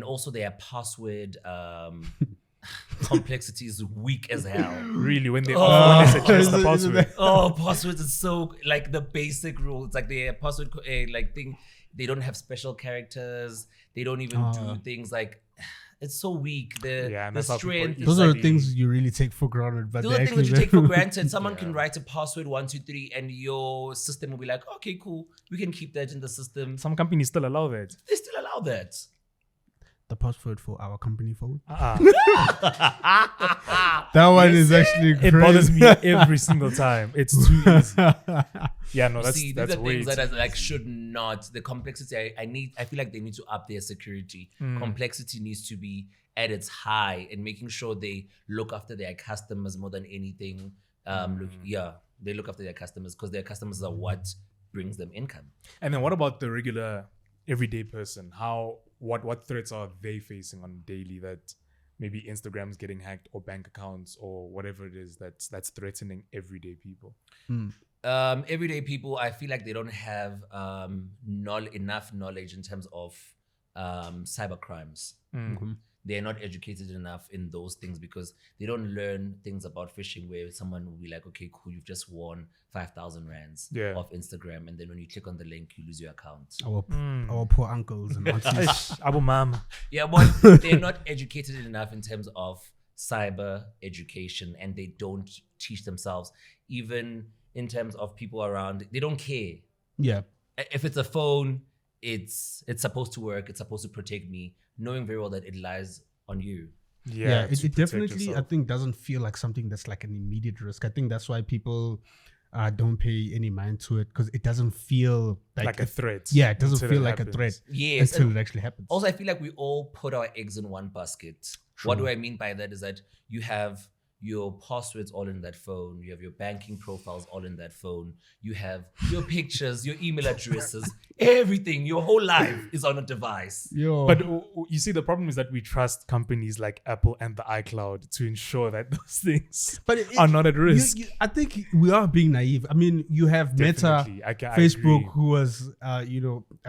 also their password complexity is weak as hell. Really, when they Oh. when they suggest the password. Oh, passwords is so like the basic rules. Like their password thing, they don't have special characters. They don't even do things like. It's so weak. The that's how people strength. use Those is are like, the things you really take for granted, but those they're are things that you actually take for very- granted. Someone can write a password 1, 2, 3, and your system will be like, okay, cool. We can keep that in the system. Some companies still allow that. They still allow that. The password for our company phone. Uh-uh. That one is actually It crazy. bothers me every single time. It's too easy. Yeah, no, that's See, that's these are way things that too I, like easy. should not. The complexity I feel like they need to up their security. Complexity needs to be at its high, and making sure they look after their customers more than anything. They look after their customers because their customers are what brings them income. And then what about the regular everyday person? What threats are they facing on daily that maybe Instagram's getting hacked, or bank accounts, or whatever it is that's threatening everyday people? Everyday people, I feel like they don't have enough knowledge in terms of cyber crimes. They're not educated enough in those things because they don't learn things about phishing where someone will be like, okay, cool, you've just won 5,000 rands off Instagram, and then when you click on the link, you lose your account. Our poor uncles and aunties. Abu Mam. Yeah, but they're not educated enough in terms of cyber education, and they don't teach themselves. Even in terms of people around, they don't care. Yeah. If it's a phone, it's supposed to work. It's supposed to protect me, knowing very well that it lies on you. Yeah, to it protect definitely, I yourself. think, doesn't feel like something that's like an immediate risk. I think that's why people don't pay any mind to it, because it doesn't feel like a threat. Yeah, it doesn't until feel it like a happens. threat Yes. until and it actually happens. Also, I feel like we all put our eggs in one basket. What do I mean by that is that you have your passwords all in that phone. You have your banking profiles all in that phone. You have your pictures, your email addresses, everything. Your whole life is on a device. But you see, the problem is that we trust companies like Apple and the iCloud to ensure that those things are not at risk. I think we are being naive. I mean, you have Meta, Definitely. I Facebook, agree. who was, I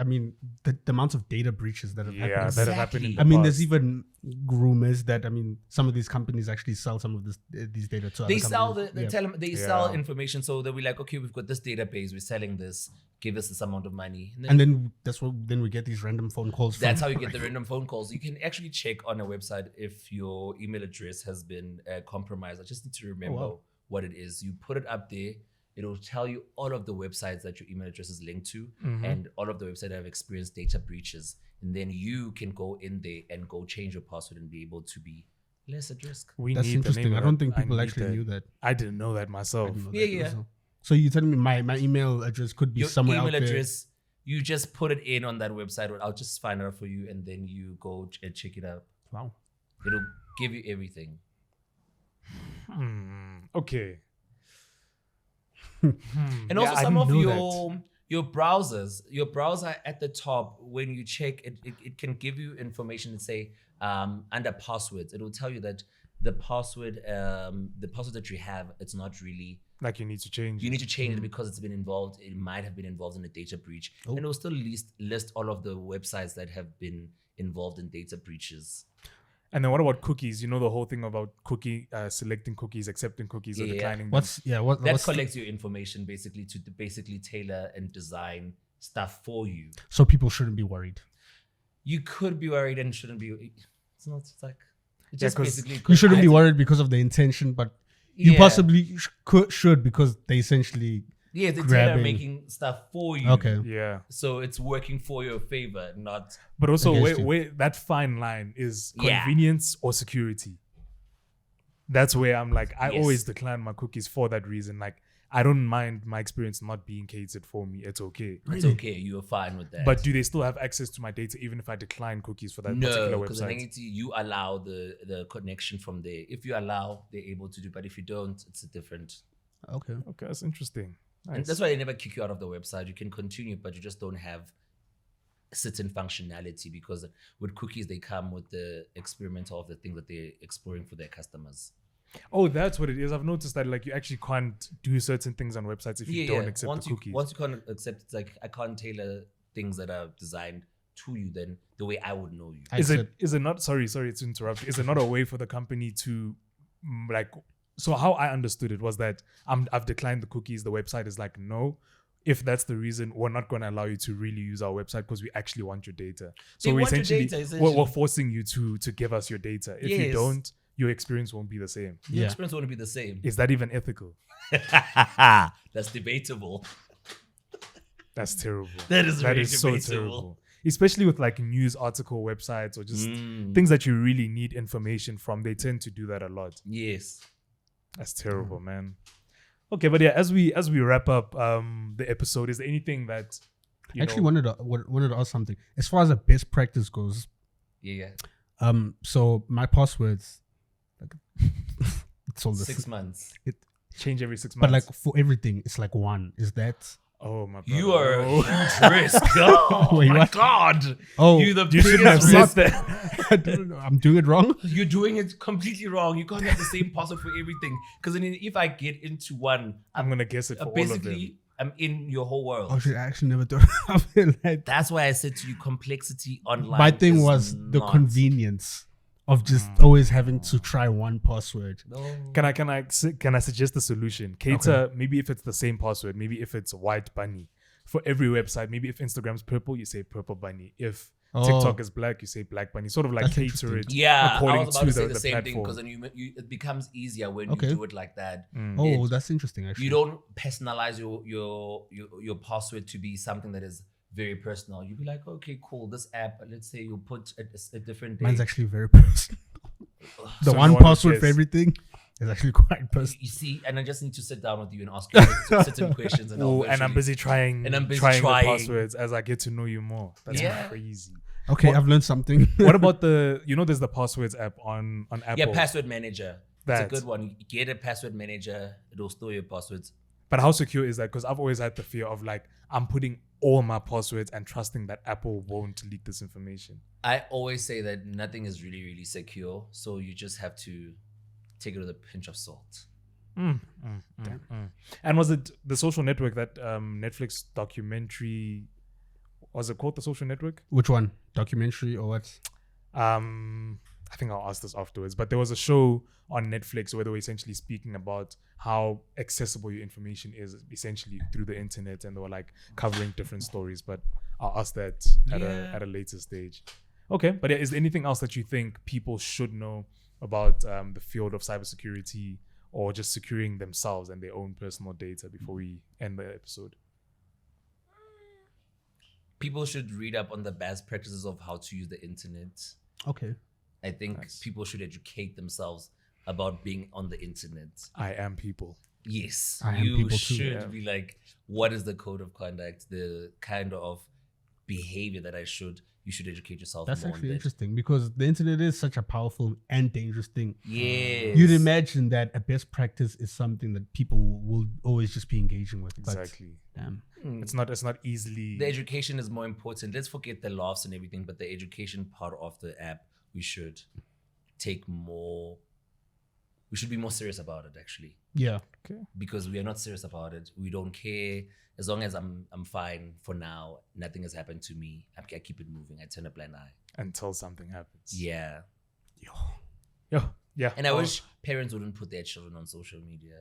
mean, the amount of data breaches that have happened. that have happened in the I mean, past. there's even rumors that, I mean, some of these companies actually sell some of these data to They other sell companies. sell information, so they'll be like, okay, we've got this database, we're selling this, give us this amount of money. And then then we get these random phone calls. That's how you get the random phone calls. You can actually check on a website if your email address has been compromised. I just need to remember what it is. You put it up there. It'll tell you all of the websites that your email address is linked to, and all of the websites that have experienced data breaches. And then you can go in there and go change your password and be able to be less at risk. That's interesting. I don't think people actually knew that. I didn't know that myself. Yeah. So you're telling me my email address could be Your somewhere email out there. address You just put it in on that website, or I'll just find out for you, and then you go and check it out. Wow. It'll give you everything. Okay. And also some of your browsers, your browser at the top, when you check it can give you information and say under passwords, it will tell you that the password that you have, it's not really like you need to change. You need to change it because it's been involved. It might have been involved in a data breach, and it will still list all of the websites that have been involved in data breaches. And then what about cookies? You know the whole thing about selecting cookies, accepting cookies, or declining them. That collects your information basically to basically tailor and design stuff for you. So people shouldn't be worried. You could be worried and shouldn't be. It's not like it's just basically. You shouldn't be worried because of the intention, but you possibly should because they essentially. Yeah, the tailor making stuff for you. Okay. Yeah. So it's working for your favor, not. But also, where that fine line is convenience or security. That's where I'm like, I always decline my cookies for that reason. Like, I don't mind my experience not being catered for me. It's okay. It's okay. You're fine with that. But do they still have access to my data even if I decline cookies for that particular No, website? because you allow the connection from there. If you allow, they're able to do. But if you don't, it's a different. Okay, that's interesting. Nice. And that's why they never kick you out of the website. You can continue, but you just don't have certain functionality because with cookies, they come with the experimental of the thing that they're exploring for their customers. Oh, that's what it is. I've noticed that like you actually can't do certain things on websites if you don't accept the cookies. Once you can't accept, it's like I can't tailor things that are designed to you then the way I would know you. Is it not? Sorry to interrupt. Is it not a way for the company to like? So how I understood it was that I've declined the cookies. The website is like, no, if that's the reason, we're not going to allow you to really use our website because we actually want your data. So we're forcing you to give us your data. If you don't, your experience won't be the same. Your experience won't be the same. Is that even ethical? That's debatable. That's terrible. That is so terrible. Especially with like news article websites or just things that you really need information from. They tend to do that a lot. Yes. That's terrible, man. Okay, but yeah, as we wrap up the episode, is there anything that I actually wanted to ask something as far as a best practice goes? Yeah. So my passwords, like, it's all 6 months. It change every 6 months. But like for everything, it's like one. Is that? Oh my God. You are a huge risk. Oh my God. Oh, you shouldn't have said that. I don't know. I'm doing it wrong. You're doing it completely wrong. You can't have the same password for everything. Because if I get into one, I'm gonna guess it for all of them. I'm in your whole world. Oh shit! I actually never thought of it like. That's why I said to you, complexity online. My thing was the convenience of just always having to try one password. No. Can I suggest a solution? Cater, maybe if it's the same password, maybe if it's white bunny for every website, maybe if Instagram's purple, you say purple bunny. If TikTok is black, you say black bunny. Sort of like cater it. Yeah, according I was about to say the the same thing platform. because then it becomes easier when you do it like that. Oh, that's interesting. Actually, you don't personalize your password to be something that is very personal. You'd be like, okay, cool. This app, let's say you put a different date. Mine's actually very personal. The one password for everything is actually quite personal. You see, and I just need to sit down with you and ask you certain questions. And I'm busy trying the passwords as I get to know you more. That's crazy. Okay, I've learned something. What about there's the passwords app on Apple? Yeah, password manager. That's a good one. You get a password manager. It'll store your passwords. But how secure is that? Because I've always had the fear of like, I'm putting all my passwords and trusting that Apple won't leak this information. I always say that nothing is really, really secure. So you just have to take it with a pinch of salt. And was it The Social Network, that Netflix documentary? Was it called The Social Network? Which one? Documentary or what? I think I'll ask this afterwards. But there was a show on Netflix where they were essentially speaking about how accessible your information is essentially through the internet, and they were like covering different stories. But I'll ask that at a later stage. Okay, but is there anything else that you think people should know about the field of cybersecurity or just securing themselves and their own personal data before we end the episode? People should read up on the best practices of how to use the internet. Okay. I think people should educate themselves about being on the internet. I am people. Yes. I am people too. You should be like, what is the code of conduct? The kind of behavior that you should educate yourself That's more actually on that. interesting because the internet is such a powerful and dangerous thing. Yes. You'd imagine that a best practice is something that people will always just be engaging with. Exactly. But, damn. It's not easily. The education is more important. Let's forget the laughs and everything, but the education part of the app, we should take more. We should be more serious about it, actually. Yeah. Okay. Because we are not serious about it. We don't care. As long as I'm fine for now, nothing has happened to me. I keep it moving. I turn a blind eye. Until something happens. Yeah. Yeah. And I wish parents wouldn't put their children on social media.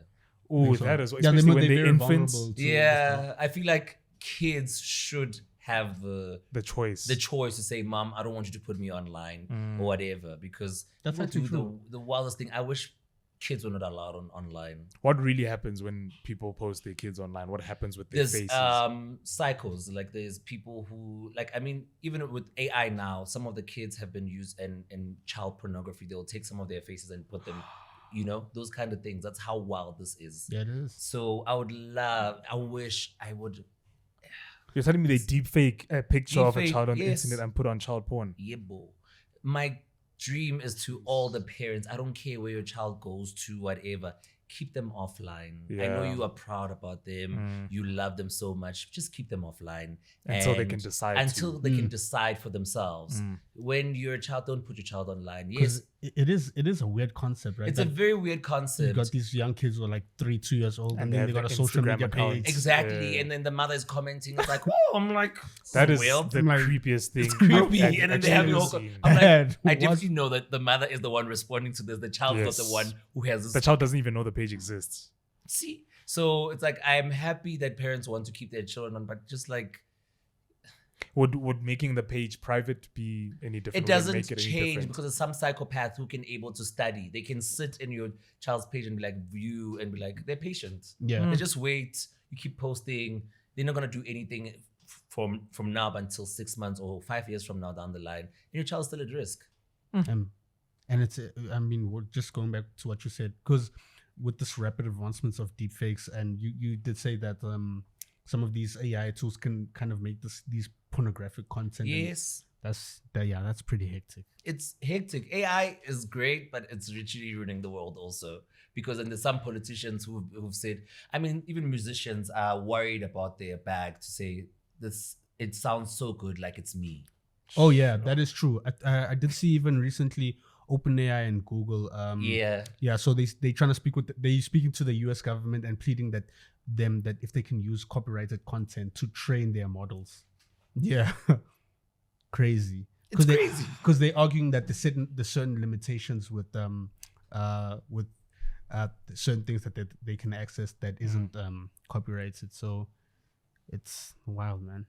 Oh, So. that is, Yeah, especially when they're they're very infants. vulnerable to Yeah. I feel like kids should have The choice. the choice to say, Mom, I don't want you to put me online or whatever, because That's people actually do true. the wildest thing. I wish kids were not allowed online. What really happens when people post their kids online? What happens with their There's faces? cycles. Like there's people who even with AI now, some of the kids have been used in child pornography. They'll take some of their faces and put them, those kind of things. That's how wild this is. Yeah, it is. So I wish I would. You're telling me they deep fake a picture of a Deepfake, child on the yes. internet and put on child porn? Yeah, bro. My dream is to all the parents, I don't care where your child goes to, whatever, keep them offline. I know Yeah. you are proud about them. You love them so much. Just keep them offline. Until they And can decide Until to. they can decide for themselves. When you're a child, don't put your child online. Yes, Because it is a weird concept, right? it's a That very weird you concept. got these young kids who are like 3-2 years old, and And then they they got have a the social Instagram media accounts. page. Exactly. Yeah. And then the mother is commenting. It's like, oh, I'm like, That is well, the I'm like, creepiest thing. creepy. I've And then they have actually the whole. seen. I'm Bad. like, I What? definitely know that the mother is the one responding to this. The child's not Yes. the one who has this. The child doesn't even know the page exists. See, so it's like I'm happy that parents want to keep their children on, but just like Would making the page private be any different? it Would doesn't make it any change different? because there's some psychopath who can able to study. They can sit in your child's page and be like view and be like they're patient. Yeah. They just wait. You keep posting. They're not gonna do anything from now up until 6 months or 5 years from now down the line. And your child's still at risk. And it's, I mean, we're just going back to what you said, because with this rapid advancements of deepfakes, and you did say that some of these AI tools can kind of make these pornographic content. and Yes. that's pretty hectic. It's hectic. AI is great, but it's literally ruining the world also. Because then there's some politicians who've said, I mean, even musicians are worried about their bag to say this. It sounds so good, like it's me. Oh yeah, that is true. I did see even recently OpenAI and Google. Yeah. So they trying to speak with they speaking to the U.S. government and pleading that if they can use copyrighted content to train their models. Yeah, crazy. It's crazy. Because they're arguing that the certain limitations with certain things that they can access that isn't copyrighted. So it's wild, man.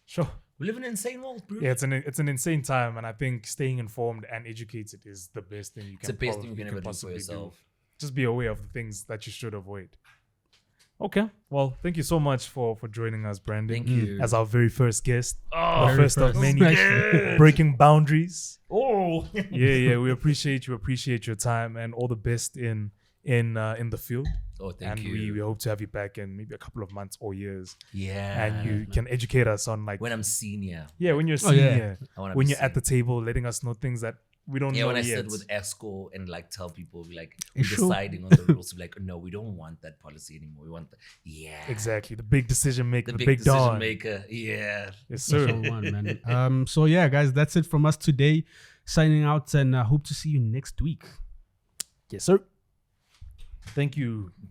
Sure. We live in an insane world, bro. Yeah, it's an insane time, and I think staying informed and educated is the best thing you can. It's the best thing you can ever do for possibly yourself. Just be aware of the things that you should avoid. Okay, well, thank you so much for joining us, Brandon. Thank you. As our very first guest, Oh, the very first of first. many, Yes. breaking boundaries. Oh. Yeah, we appreciate your time, and all the best in the field. Oh, thank and you. we hope to have you back in maybe a couple of months or years, Yeah. and you can educate us on like when I'm senior. when you're Oh, yeah. senior, I wanna when be you're at the table, letting us know things that we don't Yeah, know when I yet. sit with ESCO and like tell people like You we're sure? deciding on the rules, like no, we don't want that policy anymore. We want Exactly, the big decision maker, the the big big decision Don. maker. Yeah. Yes, So sir. one, man. So yeah, guys, that's it from us today. Signing out, and hope to see you next week. Yes, sir. Thank you.